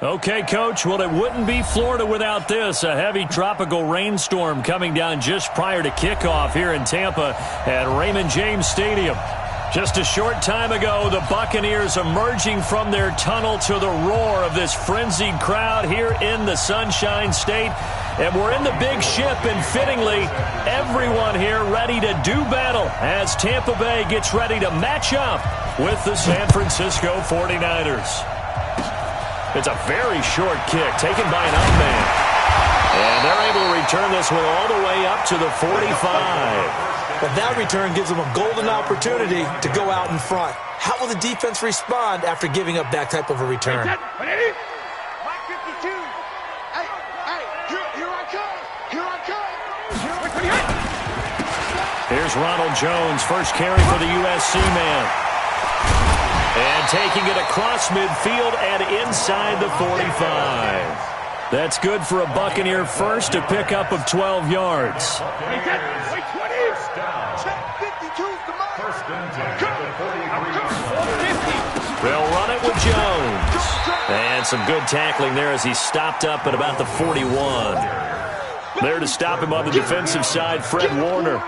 Okay, Coach. Well, it wouldn't be Florida without this. A heavy tropical rainstorm coming down just prior to kickoff here in Tampa at Raymond James Stadium. Just a short time ago, the Buccaneers emerging from their tunnel to the roar of this frenzied crowd here in the Sunshine State. And we're in the big ship, and fittingly, everyone here ready to do battle as Tampa Bay gets ready to match up with the San Francisco 49ers. It's a very short kick taken by an up man. And they're able to return this one all the way up to the 45. But that return gives them a golden opportunity to go out in front. How will the defense respond after giving up that type of a return? Here I come. Here I come. Here's Ronald Jones, first carry for the USC man. And taking it across midfield and inside the 45. That's good for a Buccaneer first, a pickup of 12 yards. They'll run it with Jones. And some good tackling there as he stopped up at about the 41. There to stop him on the defensive side, Fred Warner.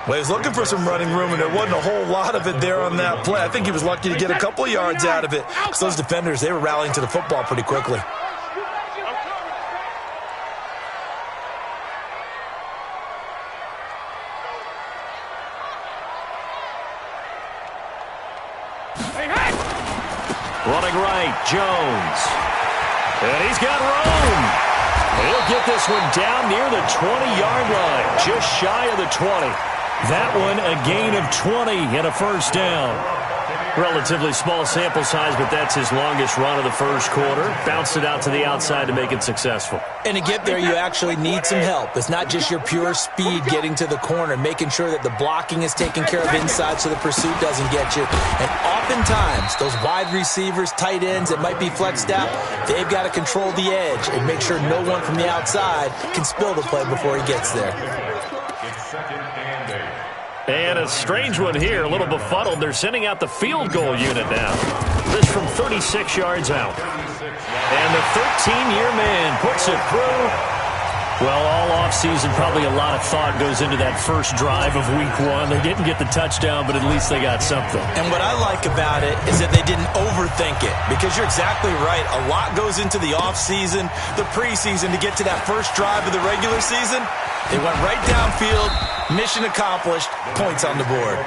Well, he was looking for some running room, and there wasn't a whole lot of it there on that play. I think he was lucky to get a couple of yards out of it, because those defenders, they were rallying to the football pretty quickly. Running right, Jones. And he's got room. He'll get this one down near the 20-yard line, just shy of the 20. That one a gain of 20 and a first down. Relatively small sample size, but that's his longest run of the first quarter. Bounced it out to the outside to make it successful. And to get there, you actually need some help. It's not just your pure speed getting to the corner, making sure that the blocking is taken care of inside so the pursuit doesn't get you. And oftentimes, those wide receivers, tight ends that might be flexed out, they've got to control the edge and make sure no one from the outside can spill the play before he gets there. And a strange one here, a little befuddled. They're sending out the field goal unit now. This from 36 yards out. And the 13-year man puts it through. Well, all offseason, probably a lot of thought goes into that first drive of week one. They didn't get the touchdown, but at least they got something. And what I like about it is that they didn't overthink it, because you're exactly right. A lot goes into the offseason, the preseason, to get to that first drive of the regular season. They went right downfield, mission accomplished, points on the board.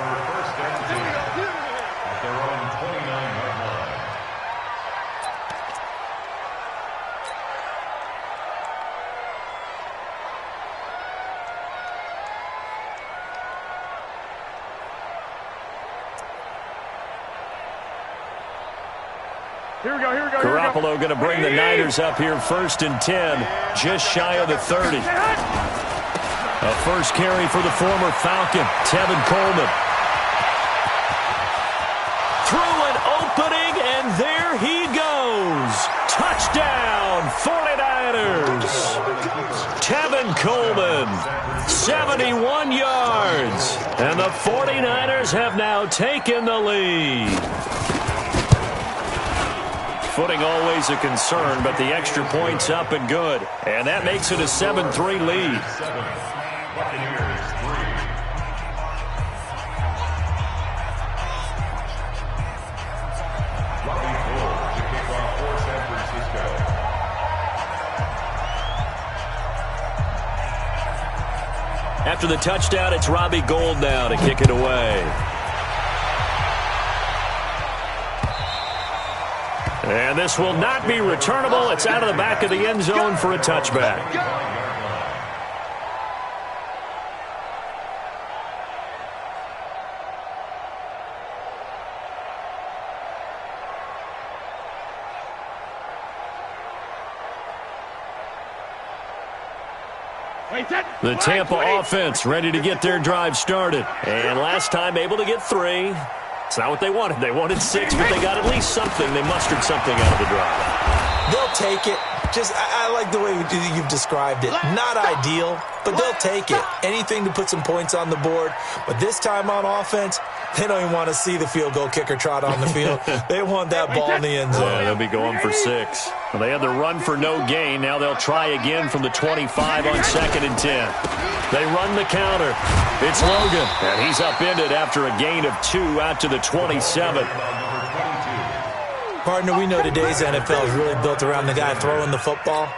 Here we go. Garoppolo going to bring the Niners up here first and 10, just shy of the 30. A first carry for the former Falcon, Tevin Coleman. Through an opening, and there he goes. Touchdown, 49ers. Tevin Coleman, 71 yards. And the 49ers have now taken the lead. Footing always a concern, but the extra point's up and good. And that makes it a 7-3 lead. After the touchdown, it's Robbie Gould now to kick it away. And this will not be returnable. It's out of the back of the end zone for a touchback. The Tampa offense ready to get their drive started. And last time able to get 3. It's not what they wanted. They wanted 6, but they got at least something. They mustered something out of the drive. They'll take it. I like the way you've described it. Not ideal, but they'll take it. Anything to put some points on the board. But this time on offense, they don't even want to see the field goal kicker trot on the field. They want that ball in the end zone. Yeah, they'll be going for 6. Well, they had the run for no gain. Now they'll try again from the 25 on 2nd and 10. They run the counter. It's Logan, and he's upended after a gain of 2 out to the 27. Partner, we know today's NFL is really built around the guy throwing the football.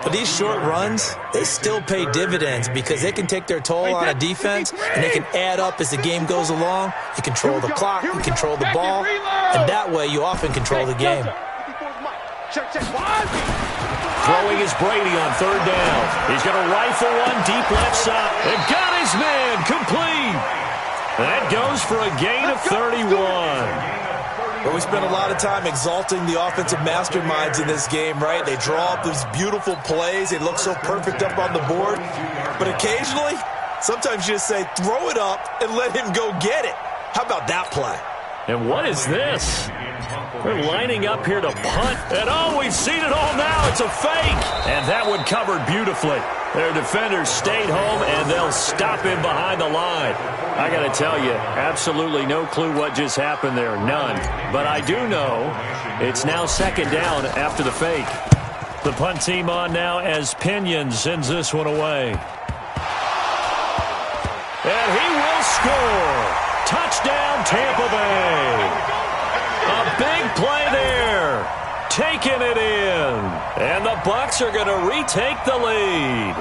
But these short runs, they still pay dividends because they can take their toll on a defense, and they can add up as the game goes along. You control the clock, you control the ball, and that way you often control the game. Throwing is Brady on 3rd down. He's going to rifle one deep left side. And got his man complete. That goes for a gain of 31. But we spend a lot of time exalting the offensive masterminds in this game, right? They draw up these beautiful plays. They look so perfect up on the board. But occasionally, sometimes you just say, throw it up and let him go get it. How about that play? And what is this? They're lining up here to punt. And oh, we've seen it all now. It's a fake. And that one covered beautifully. Their defenders stayed home, and they'll stop him behind the line. I got to tell you, absolutely no clue what just happened there. None. But I do know it's now 2nd down after the fake. The punt team on now as Pinion sends this one away. And he will score. Touchdown, Tampa Bay. A big play there. Taking it in. And the Bucs are going to retake the lead.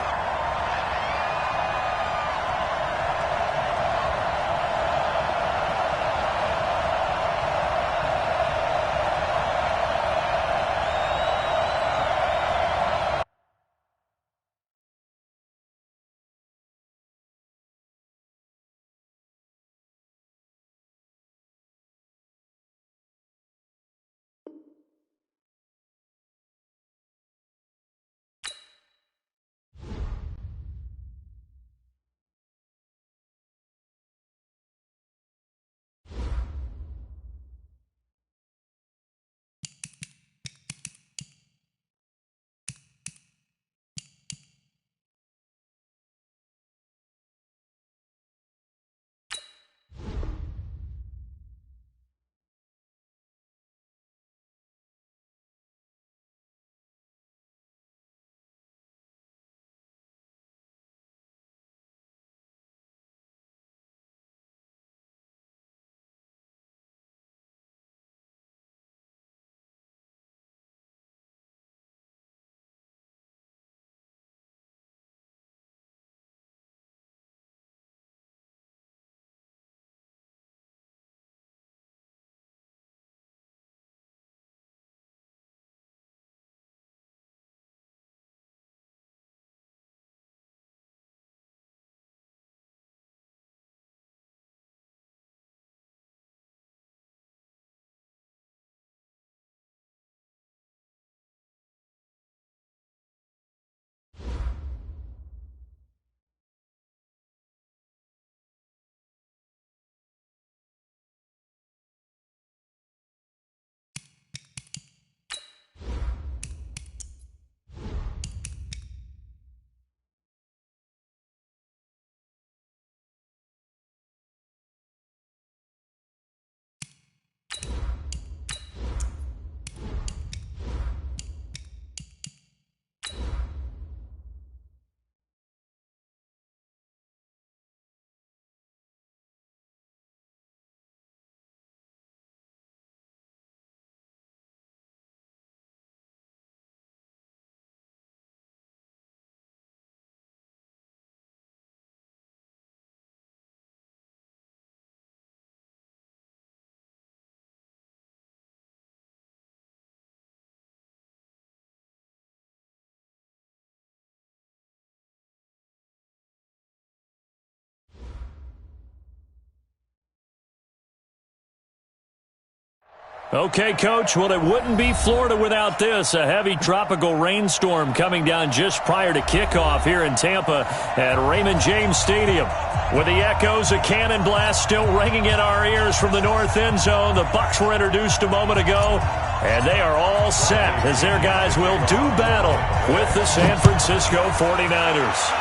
Okay, Coach, well, it wouldn't be Florida without this. A heavy tropical rainstorm coming down just prior to kickoff here in Tampa at Raymond James Stadium. With the echoes of cannon blast still ringing in our ears from the north end zone, the Bucs were introduced a moment ago, and they are all set as their guys will do battle with the San Francisco 49ers.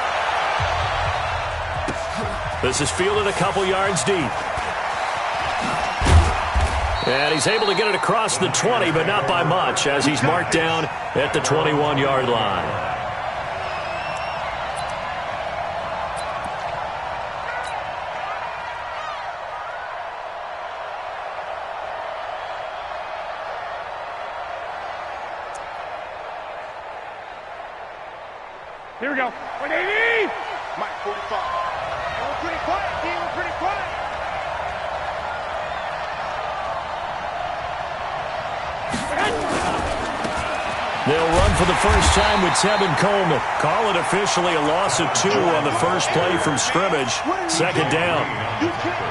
This is fielded a couple yards deep. And he's able to get it across the 20, but not by much, as he's marked down at the 21-yard line. Here we go. 180! Mike, 45. We're pretty quiet, team. We're pretty quiet. They'll run for the first time with Tevin Coleman. Call it officially a loss of 2 on the first play from scrimmage. Second down.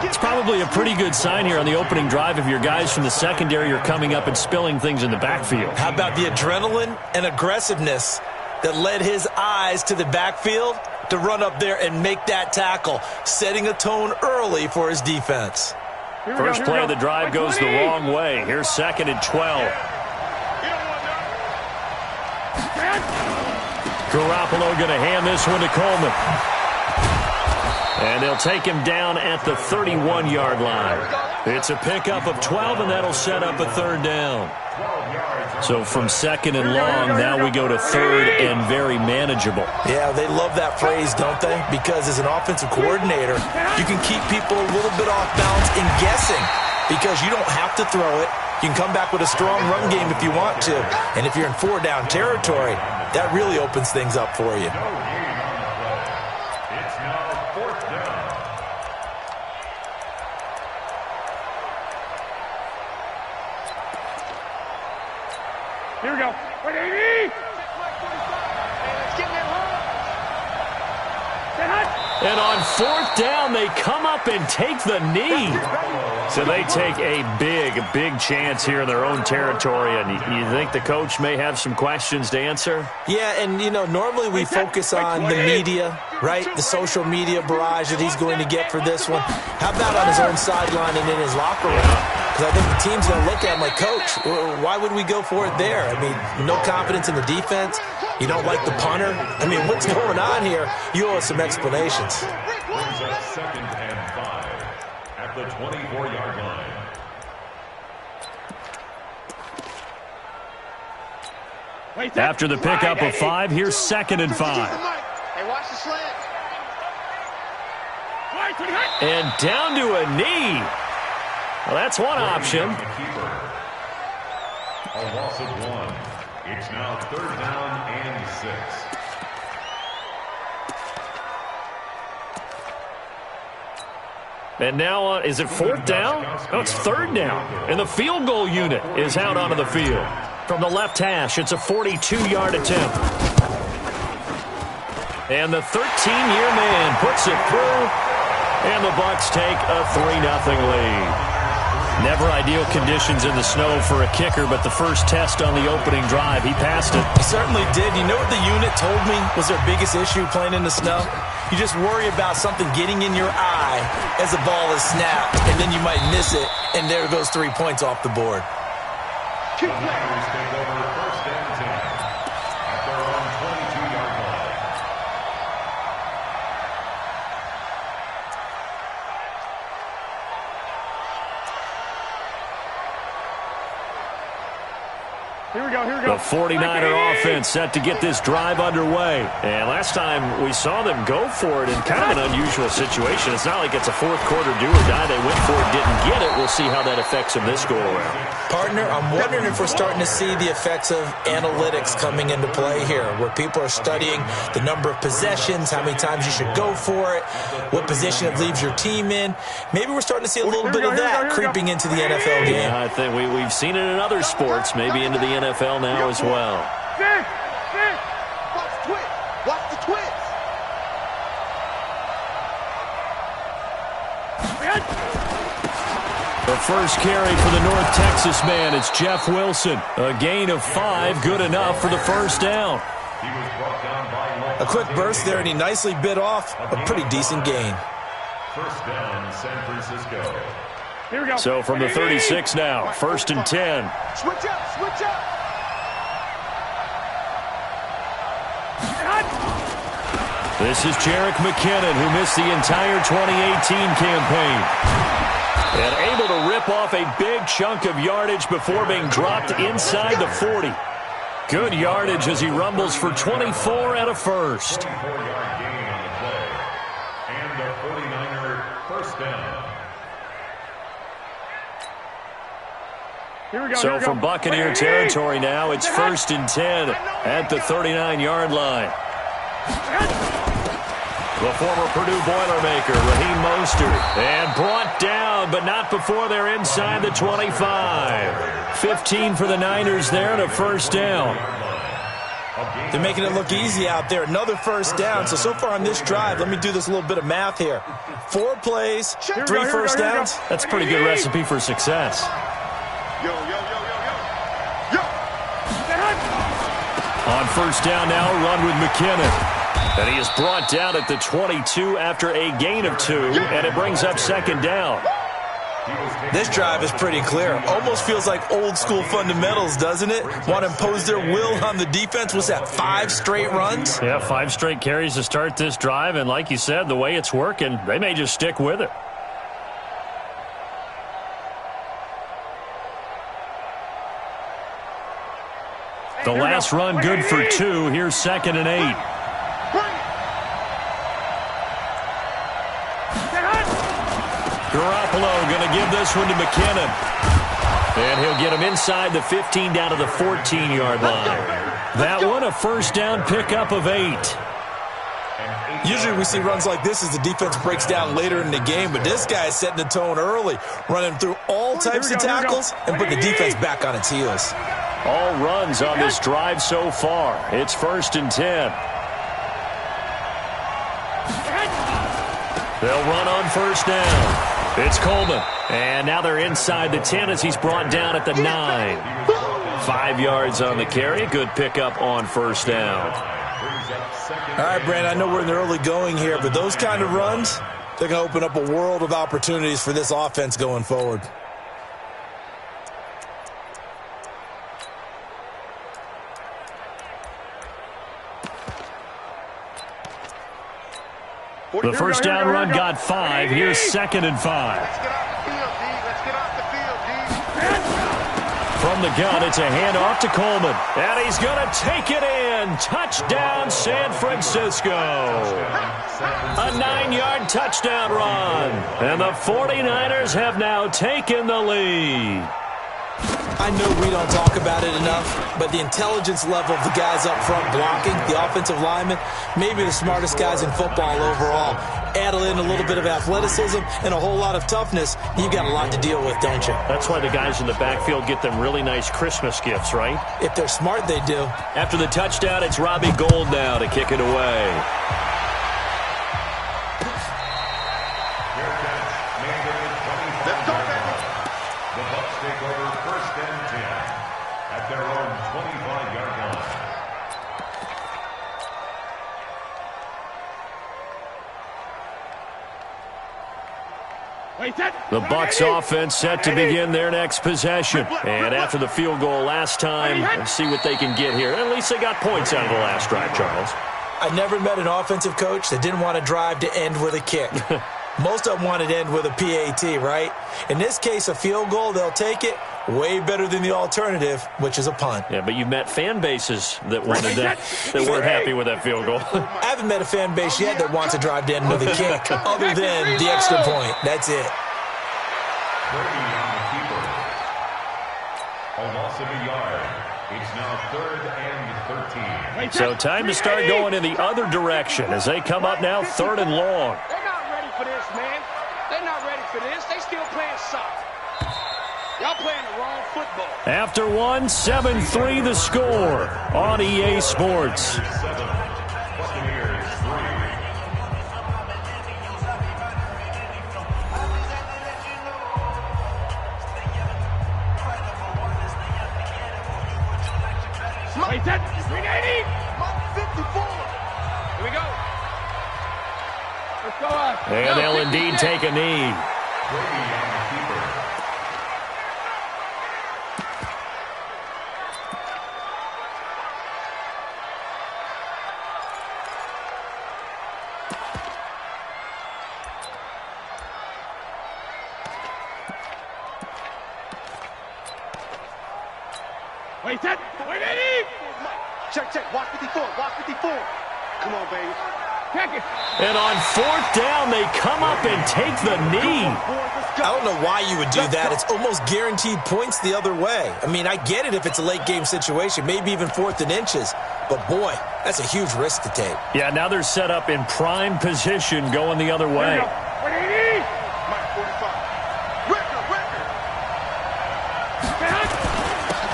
It's probably a pretty good sign here on the opening drive if your guys from the secondary are coming up and spilling things in the backfield. How about the adrenaline and aggressiveness that led his eyes to the backfield to run up there and make that tackle, setting a tone early for his defense. First play of the drive goes the wrong way. Here's 2nd and 12. Garoppolo going to hand this one to Coleman. And they'll take him down at the 31-yard line. It's a pickup of 12, and that'll set up a 3rd down. So from 2nd and long, now we go to 3rd and very manageable. Yeah, they love that phrase, don't they? Because as an offensive coordinator, you can keep people a little bit off balance and guessing because you don't have to throw it. You can come back with a strong run game if you want to. And if you're in 4-down territory, that really opens things up for you. It's now 4th down. Here we go. 180! Let's get that home. And on 4th down, they come up and take the knee. So they take a big chance here in their own territory. And you think the coach may have some questions to answer? Yeah, and, you know, normally we focus on the media, right? The social media barrage that he's going to get for this one. How about on his own sideline and in his locker room? Because I think the team's going to look at him like, Coach, why would we go for it there? I mean, no confidence in the defense. You don't like the punter. I mean, what's going on here? You owe us some explanations. Brings up 2nd and 5 at the 24-yard line. After the pickup of 5, here's 2nd and 5. Hey, watch the slant. And down to a knee. Well, that's one option. A loss of 1. It's now 3rd down and 6. And now, is it 4th down? No, it's 3rd down. And the field goal unit is out onto the field. From the left hash, it's a 42-yard attempt. And the 13-year man puts it through. And the Bucs take a 3-0 lead. Never ideal conditions in the snow for a kicker, but the first test on the opening drive, he passed it. He certainly did. You know what the unit told me was their biggest issue playing in the snow? You just worry about something getting in your eye as the ball is snapped, and then you might miss it, and there goes 3 points off the board. The Niners take over 1st and 10 at their own 22-yard line. Here we go, here we go. The 49er offense set to get this drive underway. And last time we saw them go for it in kind of an unusual situation. It's not like it's a 4th quarter do or die. They went for it, didn't get it. We'll see how that affects them this go-around. Partner, I'm wondering if we're starting to see the effects of analytics coming into play here, where people are studying the number of possessions, how many times you should go for it, what position it leaves your team in. Maybe we're starting to see a little bit of that creeping into the NFL game. Yeah, I think we've seen it in other sports, maybe into the NFL now as well. Watch the twist. Watch the twist. The first carry for the North Texas man, it's Jeff Wilson. A gain of 5, good enough for the first down. A quick burst there, and he nicely bit off a pretty decent gain. First down, San Francisco. Here we go. So from the 36 now, 1st and 10. Switch up, switch up. This is Jerick McKinnon, who missed the entire 2018 campaign. And able to rip off a big chunk of yardage before being dropped inside the 40. Good yardage as he rumbles for 24 and a first. 24-yard gain on the play. And a 49er first down. Here we go. So from Buccaneer territory now, it's 1st and 10 at the 39-yard line. The former Purdue Boilermaker, Raheem Mostert, and brought down, but not before they're inside the 25. 15 for the Niners there and a first down. They're making it look easy out there. Another first down. So far on this drive, let me do this little bit of math here. 4 plays, 3 first downs. That's a pretty good recipe for success. Yo, yo, yo, yo, yo. Yo. On first down now, a run with McKinnon. And he is brought down at the 22 after a gain of 2, and it brings up 2nd down. This drive is pretty clear. Almost feels like old school fundamentals, doesn't it? Want to impose their will on the defense. What's that, 5 straight runs? Yeah, 5 straight carries to start this drive, and like you said, the way it's working, they may just stick with it. The last run good for 2. Here's 2nd and 8. Garoppolo going to give this one to McKinnon. And he'll get him inside the 15 down to the 14-yard line. That one a first down pickup of 8. Usually we see runs like this as the defense breaks down later in the game, but this guy is setting the tone early, running through all types of tackles and put the defense back on its heels. All runs on this drive so far. It's 1st and 10. They'll run on first down. It's Coleman. And now they're inside the 10 as he's brought down at the 9. 5 yards on the carry. Good pickup on first down. All right, Brandon, I know we're in the early going here, but those kind of runs, they're going to open up a world of opportunities for this offense going forward. The first down run got 5. Here's 2nd and 5. Let's get off the field, D. Let's get off the field, D. From the gun, it's a handoff to Coleman. And he's going to take it in. Touchdown, San Francisco. A 9-yard touchdown run. And the 49ers have now taken the lead. I know we don't talk about it enough, but the intelligence level of the guys up front blocking, the offensive linemen, maybe the smartest guys in football overall. Add in a little bit of athleticism and a whole lot of toughness, you got a lot to deal with, don't you? That's why the guys in the backfield get them really nice Christmas gifts, right? If they're smart, they do. After the touchdown, it's Robbie Gould now to kick it away. The Bucs offense set to begin their next possession. And after the field goal last time, let's see what they can get here. At least they got points out of the last drive, Charles. I never met an offensive coach that didn't want to drive to end with a kick. Most of them wanted to end with a PAT, right? In this case, a field goal, they'll take it. Way better than the alternative, which is a punt. Yeah, but you've met fan bases that wanted that weren't happy with that field goal. I haven't met a fan base yet that wants to drive to end with a kick, other than the extra point. That's it. Brady on the keeper. A loss of a yard. It's now 3rd and 13. So time to start going in the other direction as they come up now 3rd and long. They're not ready for this, man. They're not ready for this. They still playing soccer. Y'all playing the wrong football. After 1, 7-3 the score on EA Sports. Buccaneers 3. Wait, that 380. 54. Here we go. Let's go up. And they'll indeed take a knee. Brady on the keeper. Wait, set. Wait, Eddie. Check, check. Watch 54. Watch 54. Come on, baby. Check it. And on 4th down, they come up and take the knee. I don't know why you would do that. It's almost guaranteed points the other way. I mean, I get it if it's a late game situation, maybe even 4th and inches. But, boy, that's a huge risk to take. Yeah, now they're set up in prime position going the other way. Wait, Eddie. Mike 45.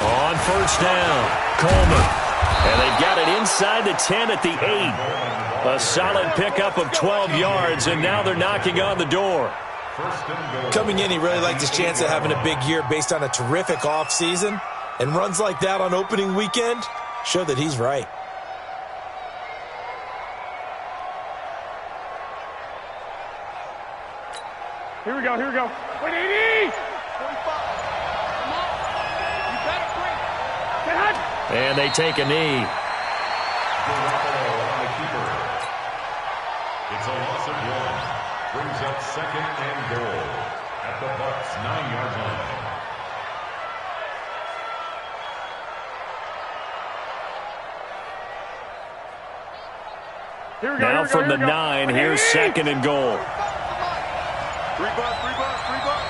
On 1st down, Coleman. And they've got it inside the 10 at the 8. A solid pickup of 12 yards, and now they're knocking on the door. Coming in, he really liked his chance of having a big year based on a terrific offseason. And runs like that on opening weekend show that he's right. Here we go, here we go. Wait, 80! 45. Come on. You better quit. Get hot. And they take a knee. On the keeper. It's a loss of 1. Brings up 2nd and goal at the Bucs' 9-yard line. Here we go, Now from the 9, here's 2nd and goal. 3 bucks, 3 bucks, 3 bucks.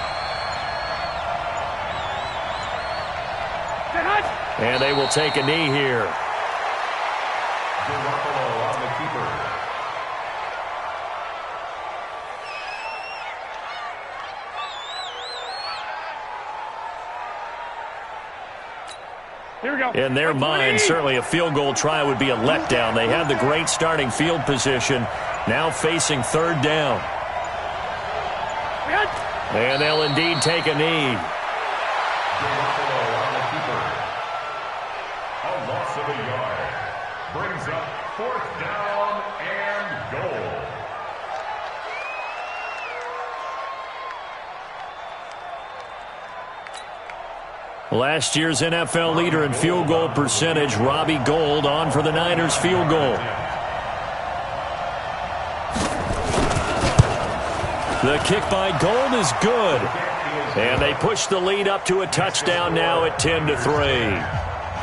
Get hot. And they will take a knee here. Garoppolo on the keeper. Here we go. In their mind, certainly a field goal try would be a letdown. They had the great starting field position, now facing 3rd down. And they'll indeed take a knee. Garoppolo on the keeper. A loss of a yard. Brings up 4th down and goal. Last year's NFL leader in field goal percentage, Robbie Gould, on for the Niners field goal. The kick by Gould is good. And they push the lead up to a touchdown now at 10-3.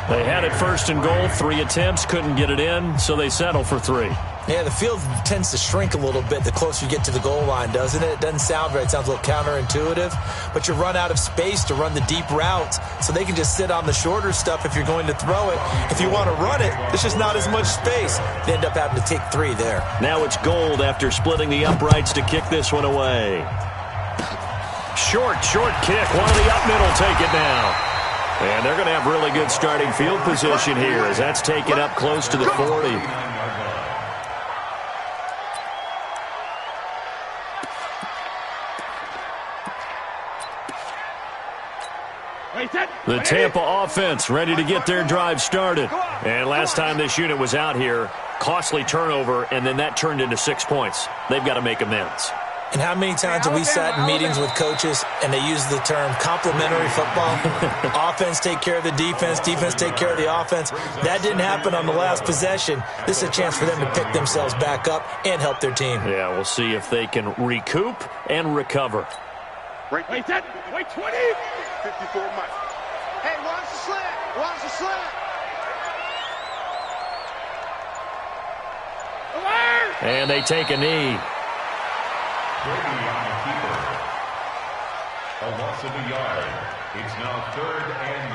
They had it 1st and goal, 3 attempts, couldn't get it in, so they settle for 3. Yeah, the field tends to shrink a little bit the closer you get to the goal line, doesn't it? It doesn't sound right. It sounds a little counterintuitive. But you run out of space to run the deep routes, so they can just sit on the shorter stuff if you're going to throw it. If you want to run it, there's just not as much space. They end up having to take 3 there. Now it's Gould after splitting the uprights to kick this one away. Short kick. One of the up middle take it now. And they're going to have really good starting field position here as that's taken up close to the 40. The Tampa offense ready to get their drive started. And last time this unit was out here, costly turnover, and then that turned into 6 points. They've got to make amends. And how many times have we sat in meetings with coaches and they use the term complementary football? Offense take care of the defense, defense take care of the offense. That didn't happen on the last possession. This is a chance for them to pick themselves back up and help their team. Yeah, we'll see if they can recoup and recover. Wait, set. Wait, 20. 54 Mike. Hey, watch the slant. Watch the slant. Alert! And they take a knee. Brady on the keeper. A loss of a yard. It's now 3rd and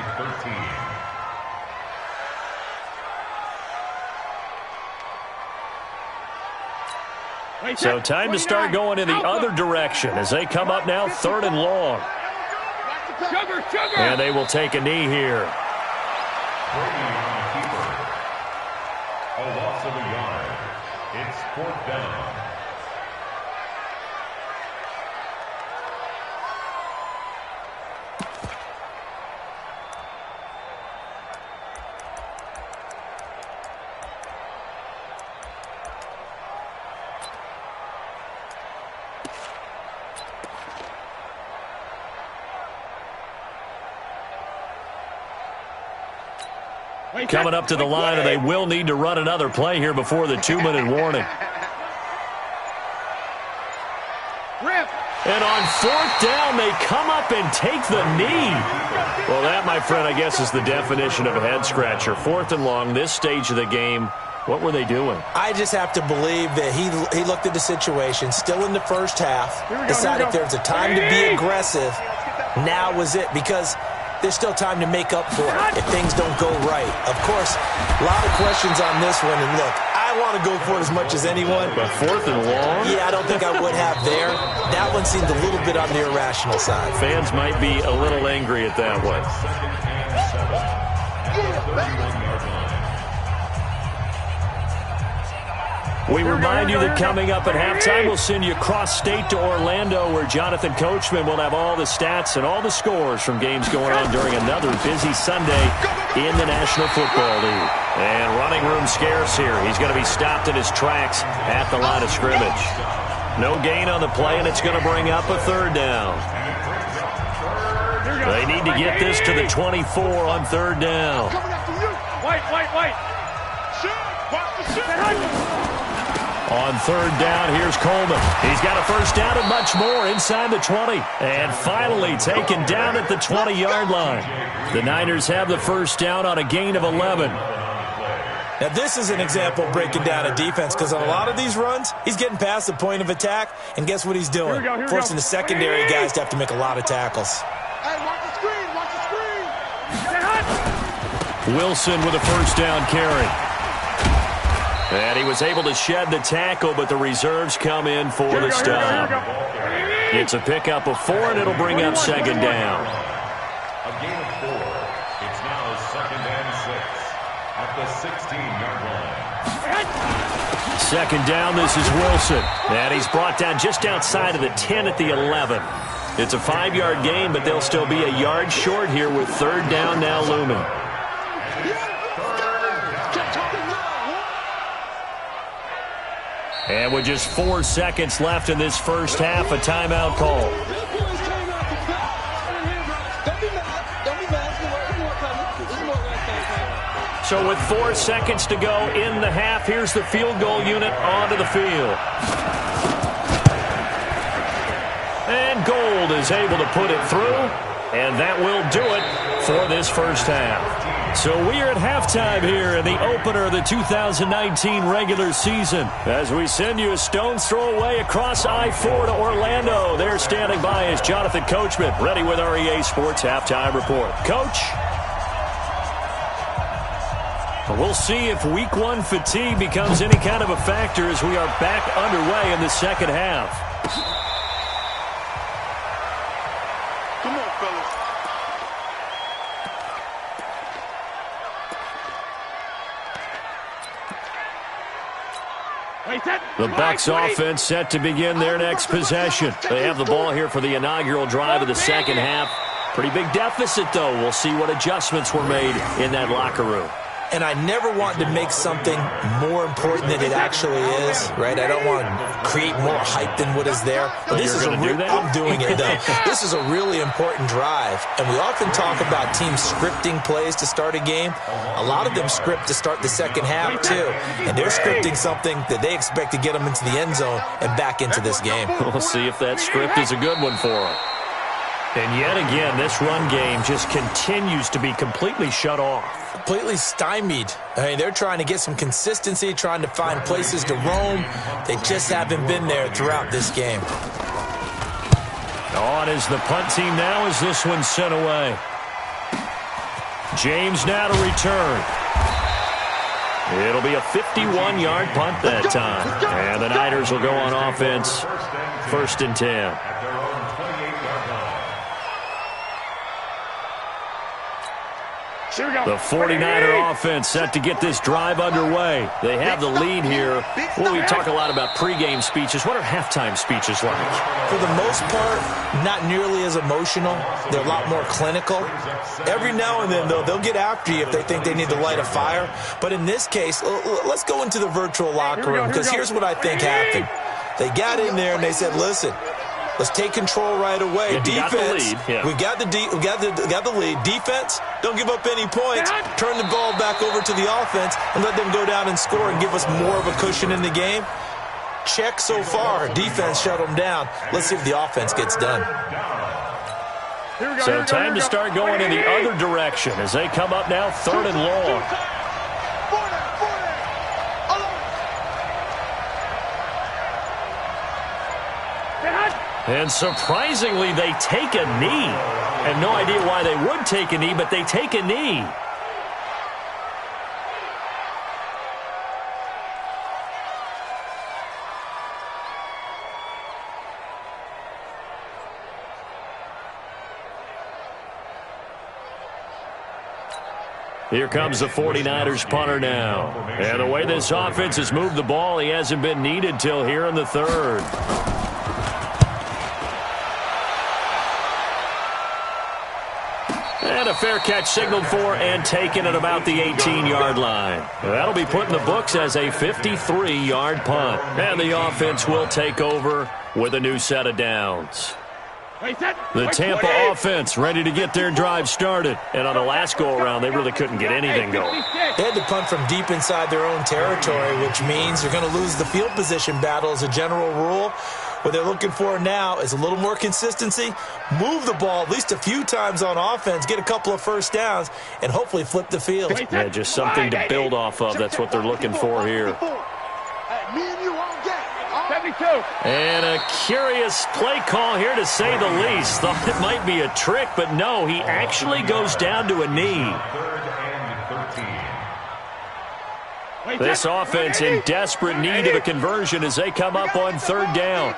13. So time to start going in the other direction as they come up now 3rd and long. Sugar. And they will take a knee here. Brady on the keeper. A loss of a yard. It's 4th down. coming up to the line, and they will need to run another play here before the 2-minute warning. And on 4th down, they come up and take the knee. Well, that, my friend, I guess is the definition of a head-scratcher. 4th and long, this stage of the game. What were they doing? I just have to believe that he looked at the situation, still in the first half, decided if there was a time to be aggressive, now was it, because there's still time to make up for it if things don't go right. Of course, a lot of questions on this one, and look, I want to go for it as much as anyone. But 4th and long? Yeah, I don't think I would have there. That one seemed a little bit on the irrational side. Fans might be a little angry at that one. We remind you that coming up at halftime, we'll send you cross-state to Orlando, where Jonathan Coachman will have all the stats and all the scores from games going on during another busy Sunday in the National Football League. And running room scarce here. He's going to be stopped in his tracks at the line of scrimmage. No gain on the play, and it's going to bring up a 3rd down. They need to get this to the 24 on 3rd down. White. On 3rd down, here's Coleman. He's got a first down and much more inside the 20. And finally taken down at the 20-yard line. The Niners have the first down on a gain of 11. Now, this is an example of breaking down a defense, because on a lot of these runs, he's getting past the point of attack, and guess what he's doing? Forcing the secondary guys to have to make a lot of tackles. Hey, watch the screen. Wilson with a first down carry. And he was able to shed the tackle, but the reserves come in for the stop. It's a pickup of 4, and it'll bring up 2nd down. A gain of 4. It's now 2nd and 6 at the 16-yard line. 2nd down, this is Wilson. And he's brought down just outside of the 10 at the 11. It's a 5-yard gain, but they'll still be a yard short here with 3rd down now looming. And with just 4 seconds left in this first half, a timeout call. So with 4 seconds to go in the half, here's the field goal unit onto the field. And Gold is able to put it through, and that will do it for this first half. So we are at halftime here in the opener of the 2019 regular season, as we send you a stone's throw away across I-4 to Orlando. There standing by is Jonathan Coachman, ready with our EA Sports Halftime Report. Coach? We'll see if Week 1 fatigue becomes any kind of a factor as we are back underway in the second half. Come on, fellas. The Bucs offense set to begin their next possession. They have the ball here for the inaugural drive of the second half. Pretty big deficit, though. We'll see what adjustments were made in that locker room. And I never want to make something more important than it actually is, right? I don't want to create more hype than what is there. But this is I'm doing it, though. This is a really important drive. And we often talk about teams scripting plays to start a game. A lot of them script to start the second half, too. And they're scripting something that they expect to get them into the end zone and back into this game. We'll see if that script is a good one for them. And yet again, this run game just continues to be completely shut off. Completely stymied. I mean, they're trying to get some consistency, trying to find places to roam. They just haven't been there throughout this game. On is the punt team now as this one's sent away. James now to return. It'll be a 51-yard punt that time. And the Niners will go on offense, 1st and 10. The 49er offense set to get this drive underway. They have the lead here. Well, we talk a lot about pregame speeches. What are halftime speeches like? For the most part, not nearly as emotional. They're a lot more clinical. Every now and then, though, they'll get after you if they think they need to light a fire. But in this case, let's go into the virtual locker room, because here's what I think happened. They got in there and they said, listen, Let's take control right away. Yeah, Defense, we got the lead. Defense, don't give up any points. Turn the ball back over to the offense and let them go down and score and give us more of a cushion in the game. Check so far. Defense shut them down. Let's see if the offense gets done. So time to start going in the other direction as they come up now 3rd and long. And surprisingly, they take a knee. I have no idea why they would take a knee, but they take a knee. Here comes the 49ers punter now. And the way this offense has moved the ball, he hasn't been needed till here in the 3rd. And a fair catch signaled for and taken at about the 18-yard line. That'll be put in the books as a 53-yard punt. And the offense will take over with a new set of downs. The Tampa offense ready to get their drive started. And on the last go-around, they really couldn't get anything going. They had to punt from deep inside their own territory, which means they're going to lose the field position battle as a general rule. What they're looking for now is a little more consistency, move the ball at least a few times on offense, get a couple of first downs, and hopefully flip the field. Yeah, just something to build off of. That's what they're looking for here. And a curious play call here, to say the least. Thought it might be a trick, but no, he actually goes down to a knee. This offense in desperate need of a conversion as they come up on 3rd down.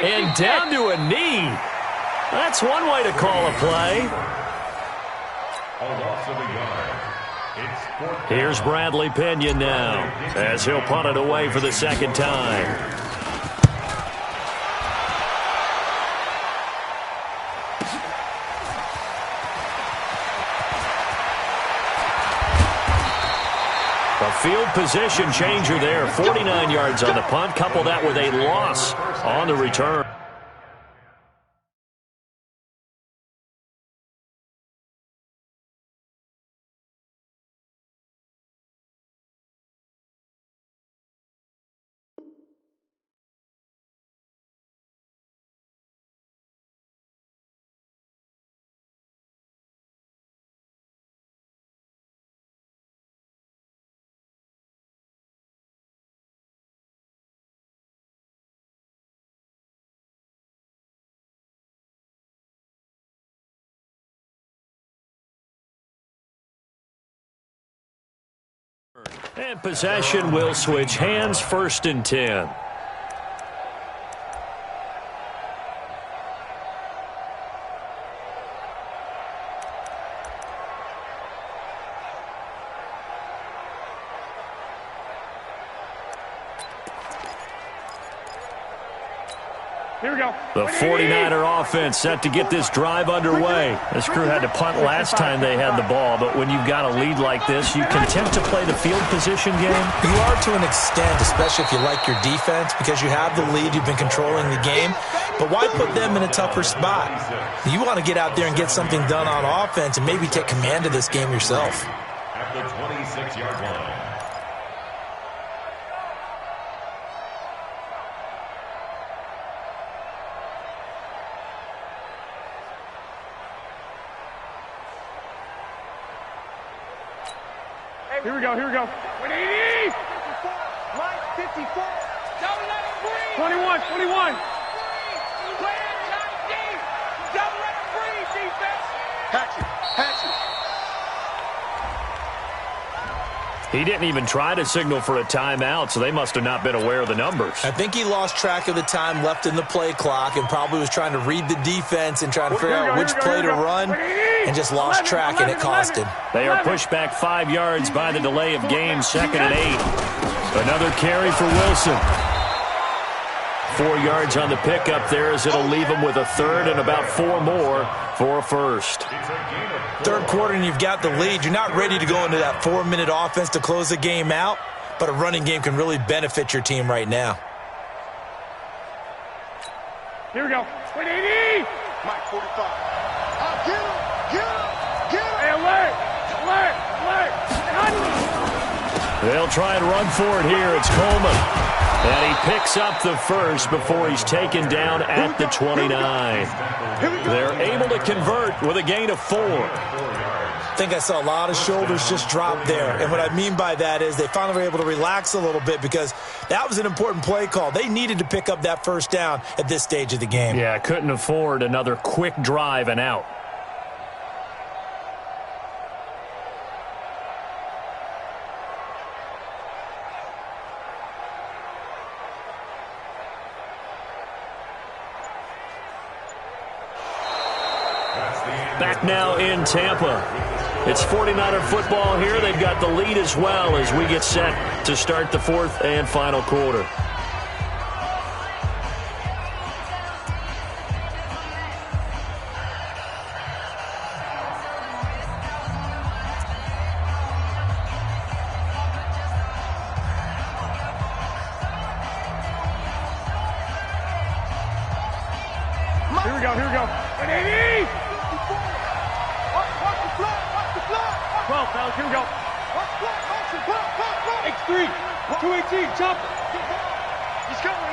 And down to a knee. That's one way to call a play. Here's Bradley Pinion now as he'll punt it away for the 2nd time. A field position changer there. 49 yards on the punt. Couple that with a loss on the return. And possession will switch hands. 1st and 10. Here we go. The 49er offense set to get this drive underway. This crew had to punt last time they had the ball, but when you've got a lead like this, you content to play the field position game? You are to an extent, especially if you like your defense, because you have the lead, you've been controlling the game. But why put them in a tougher spot? You want to get out there and get something done on offense and maybe take command of this game yourself. At the 26-yard line. Here we go, here we go. 180! Line 54. Don't let him breathe. 21, 21. Don't let him breathe, defense. Hatch it. He didn't even try to signal for a timeout, so they must have not been aware of the numbers. I think he lost track of the time left in the play clock and probably was trying to read the defense and trying to figure out which play to run, and just lost track, and it cost him. They are pushed back 5 yards by the delay of game. 2nd and 8. Another carry for Wilson. 4 yards on the pickup there as it'll leave him with a 3rd and about 4 more for a 1st. 3rd quarter and you've got the lead. You're not ready to go into that 4-minute offense to close the game out, but a running game can really benefit your team right now. Here we go. Wait, 80! Mike, 45. Get him! Hey, alert! They'll try and run for it here. It's Coleman. And he picks up the first before he's taken down at the 29. They're able to convert with a gain of 4. I think I saw a lot of shoulders just drop there. And what I mean by that is they finally were able to relax a little bit because that was an important play call. They needed to pick up that first down at this stage of the game. Yeah, couldn't afford another quick drive and out. Back now in Tampa. It's 49er football here. They've got the lead as well as we get set to start the fourth and final quarter. Here we go. 180! 12, fellas, here we go. X3, 218, jump. He's coming.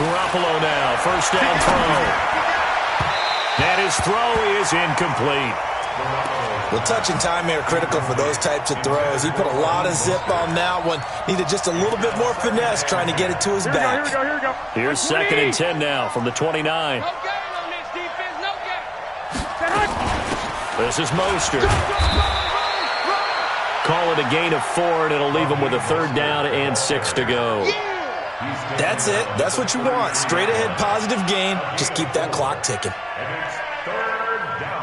Garoppolo now, first down throw. And his throw is incomplete. Well, touch and time are critical for those types of throws. He put a lot of zip on that one. Needed just a little bit more finesse trying to get it to his back. Here we go. Here's 2nd and 10 now from the 29. No gain on this defense, no gain. This is Mostert. Call it a gain of 4, and it'll leave him with a 3rd down and 6 to go. That's it. That's what you want. Straight ahead positive gain. Just keep that clock ticking. And it's 3rd down.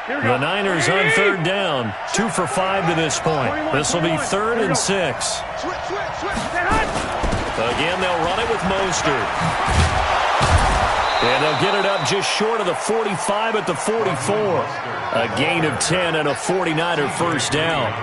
The Niners on 3rd down. 2 for 5 to this point. This will be 3rd and 6. Again, they'll run it with Mostert. And they'll get it up just short of the 45 at the 44. A gain of 10 and a 49er first down.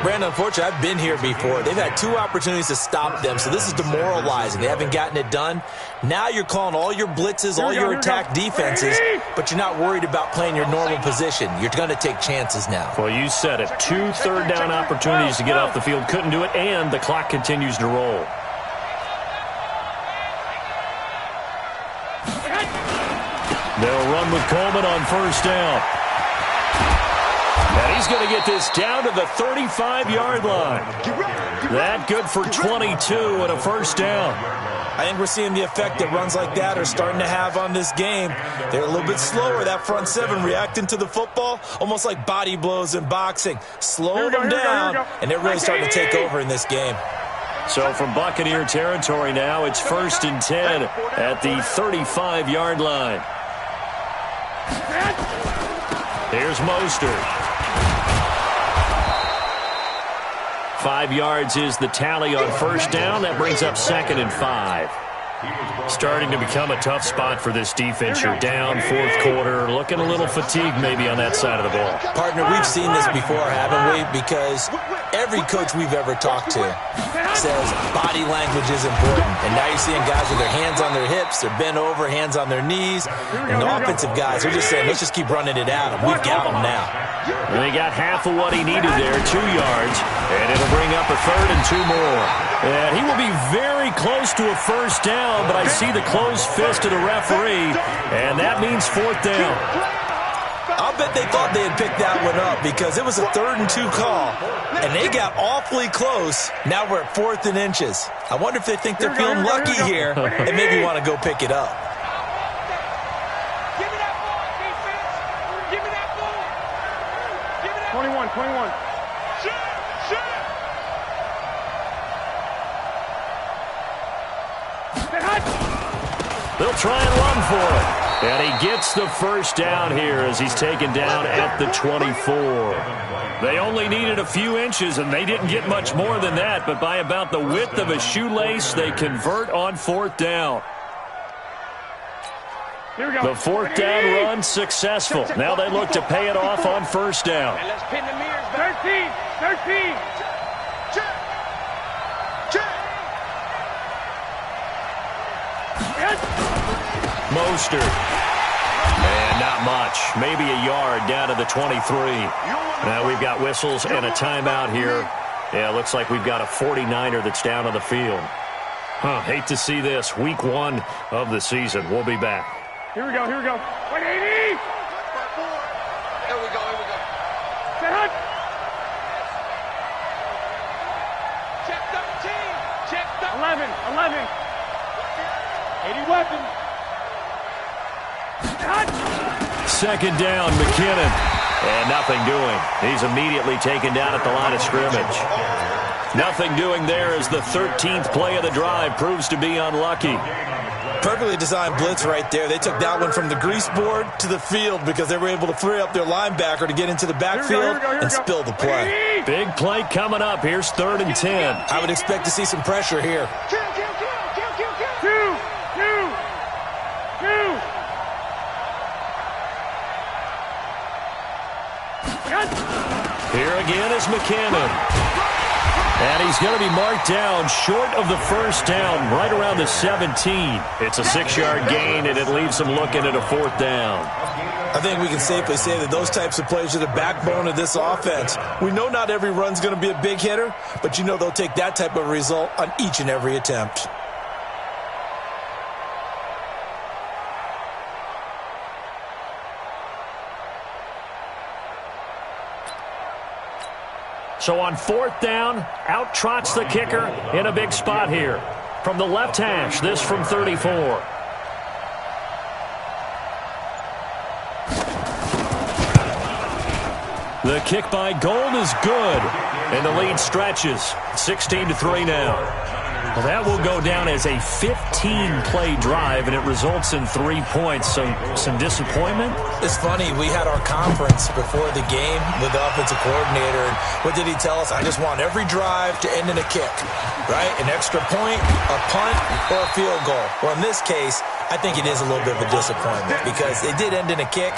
Brandon, unfortunately, I've been here before. They've had 2 opportunities to stop them, so this is demoralizing. They haven't gotten it done. Now you're calling all your blitzes, all your attack defenses, but you're not worried about playing your normal position. You're going to take chances now. Well, you said it. 2 third down opportunities to get off the field. Couldn't do it, and the clock continues to roll. They'll run with Coleman on first down. And he's going to get this down to the 35-yard line. That good for 22 and a first down. I think we're seeing the effect that runs like that are starting to have on this game. They're a little bit slower, that front 7, reacting to the football, almost like body blows in boxing. Slow them down, and they're really starting to take over in this game. So from Buccaneer territory now, it's 1st and 10 at the 35-yard line. Here's Mostert. 5 yards is the tally on first down. That brings up 2nd and 5. Starting to become a tough spot for this defense. You're down 4th quarter, looking a little fatigued maybe on that side of the ball. Partner, we've seen this before, haven't we? Because every coach we've ever talked to says body language is important. And now you're seeing guys with their hands on their hips, they're bent over, hands on their knees. And the offensive guys are just saying, let's just keep running it at them. We've got them now. And they got half of what he needed there, 2 yards. And it'll bring up a 3rd and 2 more. And he will be very close to a first down, but I see the closed fist of the referee, and that means 4th down. I'll bet they thought they had picked that one up because it was a 3rd and 2 call, and they got awfully close. Now we're at 4th and inches. I wonder if they think they're feeling lucky here and maybe want to go pick it up. Give me that ball, defense. Give me that ball. Give me that 21. Shoot. They'll try and run for it. And he gets the first down here as he's taken down at the 24. They only needed a few inches, and they didn't get much more than that. But by about the width of a shoelace, they convert on 4th down. The fourth down run successful. Now they look to pay it off on first down. Let's pin the mirrors back. 13. Mostert. And not much. Maybe a yard down to the 23. Now we've got whistles and a timeout here. Yeah, looks like we've got a 49er that's down on the field. Hate to see this. Week 1 of the season. We'll be back. Here we go. 180. Here we go. Set up. Check 13. Check 11. 80 weapons. Second down, McKinnon. And nothing doing. He's immediately taken down at the line of scrimmage. Nothing doing there as the 13th play of the drive proves to be unlucky. Perfectly designed blitz right there. They took that one from the grease board to the field because they were able to free up their linebacker to get into the backfield and spill the play. Big play coming up. Here's 3rd and 10. I would expect to see some pressure here. Two. Here again is McKinnon. And he's going to be marked down short of the first down, right around the 17. It's a 6-yard gain, and it leaves them looking at a 4th down. I think we can safely say that those types of plays are the backbone of this offense. We know not every run's going to be a big hitter, but you know they'll take that type of result on each and every attempt. So on 4th down, out trots the kicker in a big spot here. From the left hash, this from 34. The kick by Gold is good, and the lead stretches. 16-3 now. Well, that will go down as a 15-play drive, and it results in 3 points. So some disappointment? It's funny. We had our conference before the game with the offensive coordinator, and what did he tell us? I just want every drive to end in a kick, right? An extra point, a punt, or a field goal. Well, in this case, I think it is a little bit of a disappointment because it did end in a kick,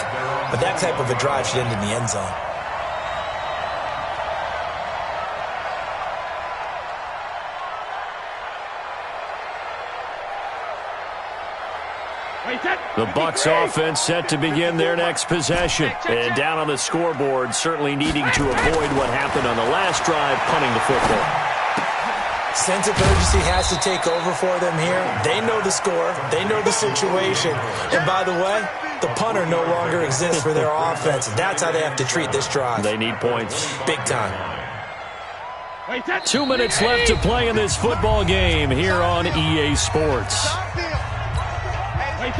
but that type of a drive should end in the end zone. The Bucs offense set to begin their next possession. And down on the scoreboard, certainly needing to avoid what happened on the last drive, punting the football. Sense of urgency has to take over for them here. They know the score. They know the situation. And by the way, the punter no longer exists for their offense. That's how they have to treat this drive. They need points. Big time. 2 minutes left to play in this football game here on EA Sports.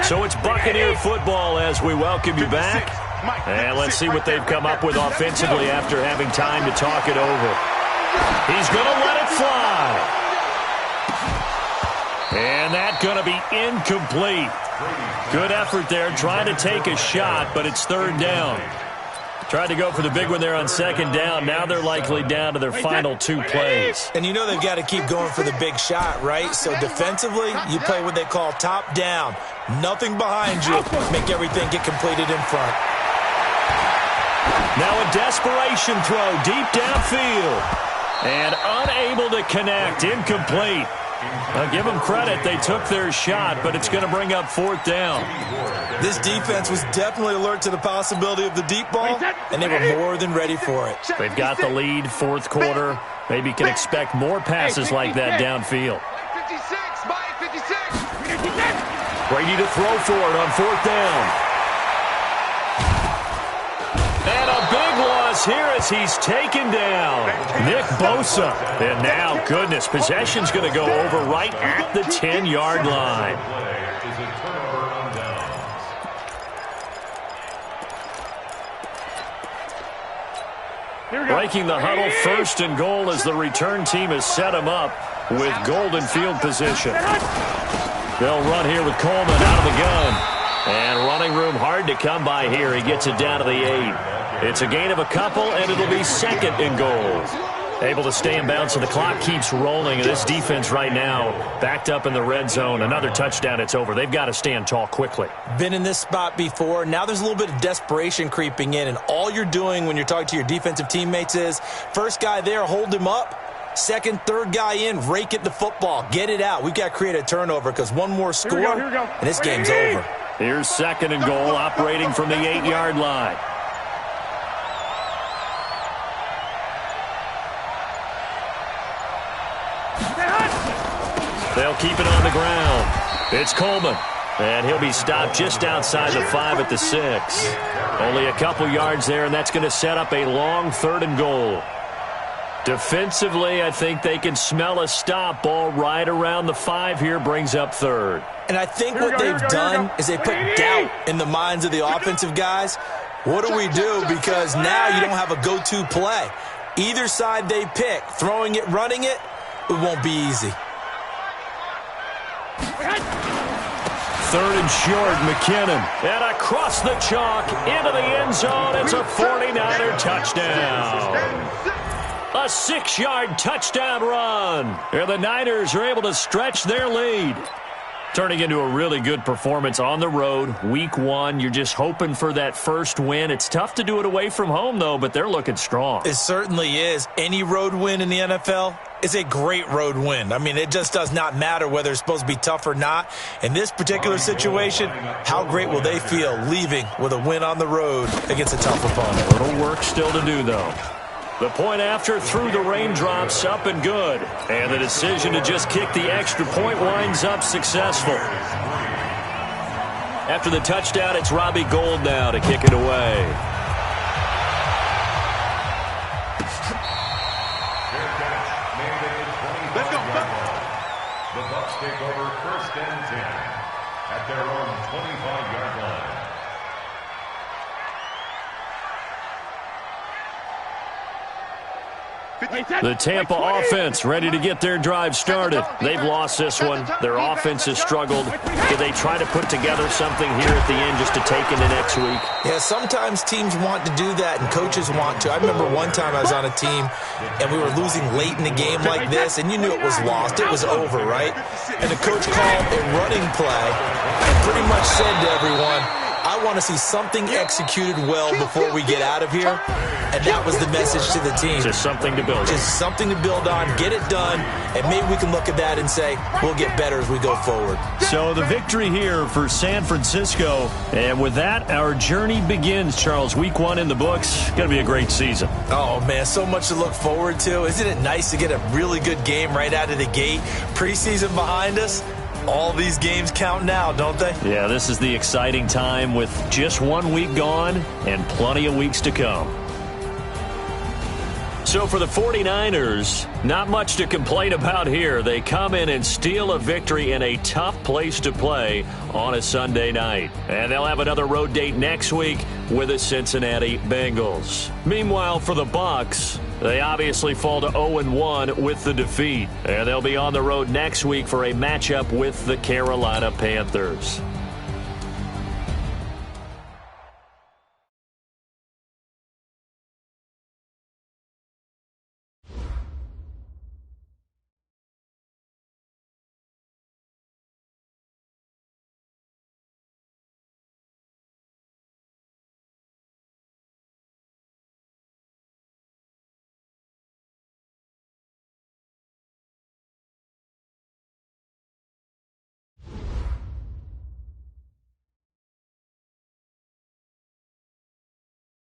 So it's Buccaneer football as we welcome you back. And let's see what they've come up with offensively after having time to talk it over. He's going to let it fly. And that's going to be incomplete. Good effort there, trying to take a shot, but it's 3rd down. Tried to go for the big one there on 2nd down. Now they're likely down to their final 2 plays. And you know they've got to keep going for the big shot, right? So defensively, you play what they call top down. Nothing behind you. Make everything get completed in front. Now a desperation throw deep downfield. And unable to connect. Incomplete. Now give them credit. They took their shot, but it's going to bring up 4th down. This defense was definitely alert to the possibility of the deep ball, and they were more than ready for it. They've got the lead, 4th quarter. Maybe can expect more passes like that downfield. 56. Brady to throw for it on 4th down. And a big loss here as he's taken down. Nick Bosa. And now, goodness, possession's going to go over right at the 10-yard line. Breaking the huddle, 1st and goal as the return team has set him up with golden field position. They'll run here with Coleman out of the gun. And running room hard to come by here. He gets it down to the 8. It's a gain of a couple, and it'll be 2nd and goal. Able to stay in bounds, so the clock keeps rolling. And this defense right now backed up in the red zone. Another touchdown, it's over. They've got to stand tall quickly. Been in this spot before. Now there's a little bit of desperation creeping in, and all you're doing when you're talking to your defensive teammates is, first guy there, hold him up. Second, third guy in, rake at the football. Get it out. We've got to create a turnover because one more score, here we go. and this game's over. Here's 2nd and goal, operating from the 8-yard line. They'll keep it on the ground. It's Coleman, and he'll be stopped just outside the 5 at the 6. Only a couple yards there, and that's going to set up a long 3rd and goal. Defensively, I think they can smell a stop. Ball right around the 5 here, brings up 3rd. And I think what they've done is they put doubt in the minds of the offensive guys. What do we do? Because now you don't have a go-to play. Either side they pick, throwing it, running it, it won't be easy. 3rd and short, McKinnon. And across the chalk, into the end zone. It's a 49er touchdown. A 6-yard touchdown run. And the Niners are able to stretch their lead. Turning into a really good performance on the road. Week 1, you're just hoping for that first win. It's tough to do it away from home, though, but they're looking strong. It certainly is. Any road win in the NFL is a great road win. I mean, it just does not matter whether it's supposed to be tough or not. In this particular situation, how great will they feel leaving with a win on the road against a tough opponent? A little work still to do, though. The point after through the raindrops, up and good. And the decision to just kick the extra point winds up successful. After the touchdown, it's Robbie Gould now to kick it away. Let's go. The Bucs take over 1st and 10 at their own 25-yard line. The Tampa offense ready to get their drive started. They've lost this one. Their offense has struggled. Do they try to put together something here at the end just to take into next week? Yeah, sometimes teams want to do that and coaches want to. I remember one time I was on a team and we were losing late in the game like this, and you knew it was lost. It was over, right? And the coach called a running play and pretty much said to everyone, I want to see something executed well before we get out of here. And that was the message to the team. Just something to build on. Just something to build on, get it done, and maybe we can look at that and say, we'll get better as we go forward. So the victory here for San Francisco. And with that, our journey begins, Charles. Week 1 in the books. Going to be a great season. Oh, man, so much to look forward to. Isn't it nice to get a really good game right out of the gate? Preseason behind us. All these games count now, don't they? Yeah, this is the exciting time with just 1 week gone and plenty of weeks to come. So for the 49ers, not much to complain about here. They come in and steal a victory in a tough place to play on a Sunday night. And they'll have another road date next week with the Cincinnati Bengals. Meanwhile, for the Bucs, they obviously fall to 0-1 with the defeat. And they'll be on the road next week for a matchup with the Carolina Panthers.